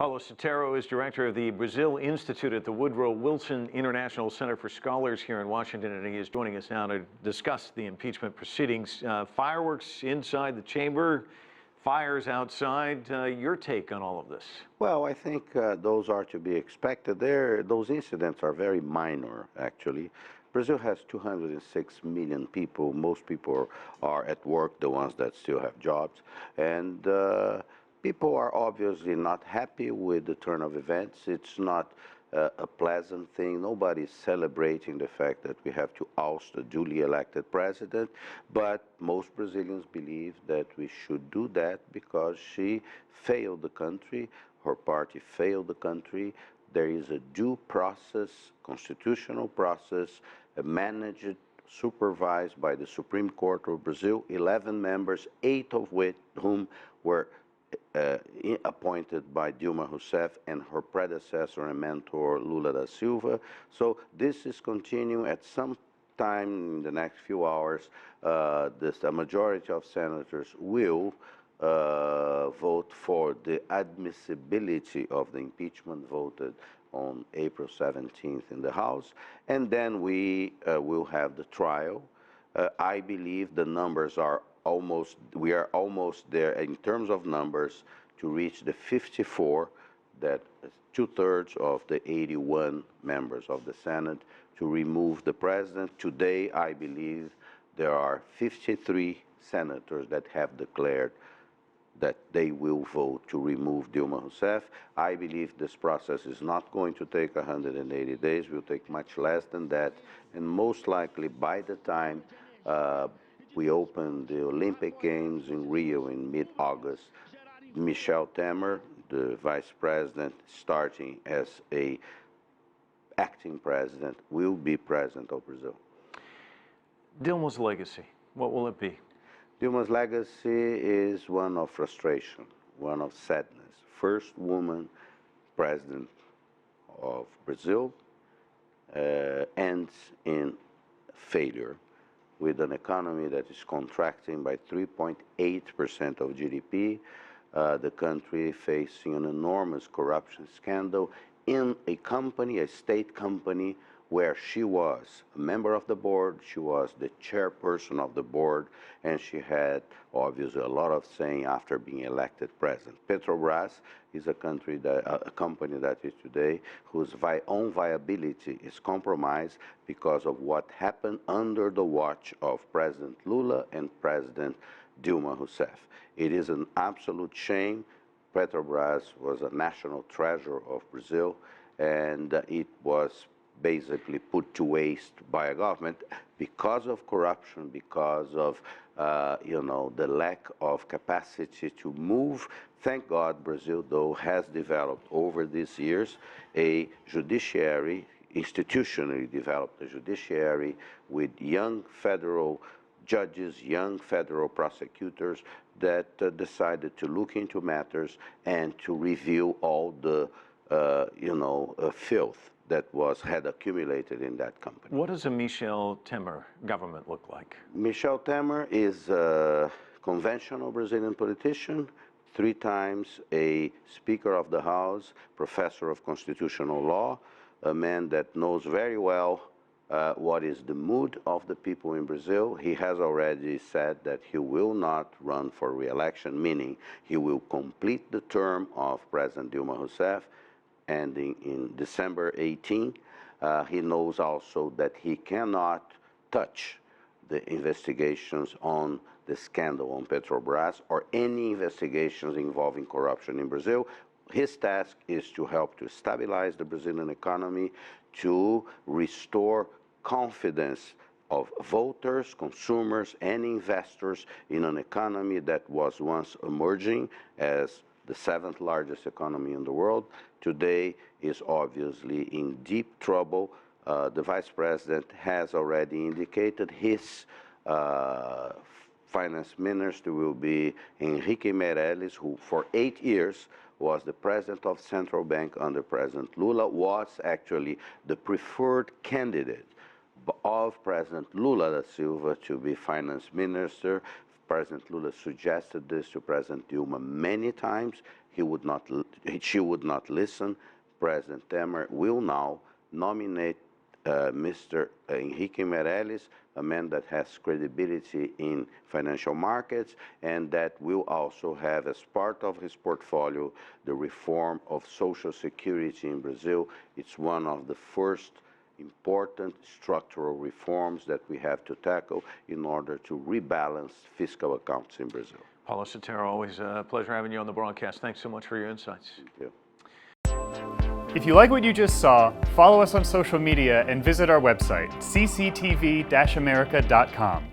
Paulo Sotero is director of the Brazil Institute at the Woodrow Wilson International Center for Scholars here in Washington, and he is joining us now to discuss the impeachment proceedings. Fireworks inside the chamber, fires outside. Your take on all of this? Well, I think those are to be expected. Those incidents are very minor, actually. Brazil has 206 million people. Most people are at work, the ones that still have jobs. And people are obviously not happy with the turn of events. It's not a pleasant thing. Nobody's celebrating the fact that we have to oust a duly elected president, but most Brazilians believe that we should do that because she failed the country, her party failed the country. There is a due process, constitutional process, managed, supervised by the Supreme Court of Brazil, 11 members, 8 of whom were appointed by Dilma Rousseff and her predecessor and mentor Lula da Silva. So this is continuing. At some time in the next few hours, a majority of senators will vote for the admissibility of the impeachment voted on April 17th in the House, and then we will have the trial. I believe the numbers are we are almost there in terms of numbers to reach the 54, that is 2/3 of the 81 members of the Senate to remove the president. Today, I believe there are 53 senators that have declared that they will vote to remove Dilma Rousseff. I believe this process is not going to take 180 days, it will take much less than that, and most likely by the time we open the Olympic Games in Rio in mid-August, Michel Temer, the vice president, starting as a acting president, will be president of Brazil. Dilma's legacy, what will it be? Dilma's legacy is one of frustration, one of sadness. First woman president of Brazil, ends in failure with an economy that is contracting by 3.8% of GDP, the country facing an enormous corruption scandal in a company, a state company, where she was a member of the board, she was the chairperson of the board, and she had obviously a lot of saying after being elected president. Petrobras is a company that is today whose own viability is compromised because of what happened under the watch of President Lula and President Dilma Rousseff. It is an absolute shame. Petrobras was a national treasure of Brazil, and it was basically put to waste by a government because of corruption, because of the lack of capacity to move. Thank God Brazil, though, has developed over these years a judiciary, institutionally developed a judiciary with young federal judges, young federal prosecutors that decided to look into matters and to review all the filth that had accumulated in that company. What does a Michel Temer government look like? Michel Temer is a conventional Brazilian politician, 3 times a Speaker of the House, professor of constitutional law, a man that knows very well what is the mood of the people in Brazil. He has already said that he will not run for re-election, meaning he will complete the term of President Dilma Rousseff, ending in December 18. He knows also that he cannot touch the investigations on the scandal on Petrobras or any investigations involving corruption in Brazil. His task is to help to stabilize the Brazilian economy, to restore confidence of voters, consumers, and investors in an economy that was once emerging as the 7th largest economy in the world. Today is obviously in deep trouble. The vice president has already indicated his finance minister will be Henrique Meirelles, who for 8 years was the president of Central Bank under President Lula, was actually the preferred candidate of President Lula da Silva to be finance minister. President Lula suggested this to President Dilma many times, she would not listen. President Temer will now nominate Mr. Henrique Meirelles, a man that has credibility in financial markets and that will also have as part of his portfolio the reform of Social Security in Brazil. It's one of the first important structural reforms that we have to tackle in order to rebalance fiscal accounts in Brazil. Paulo Sotero, always a pleasure having you on the broadcast. Thanks so much for your insights. Thank you. If you like what you just saw, follow us on social media and visit our website, cctv-america.com.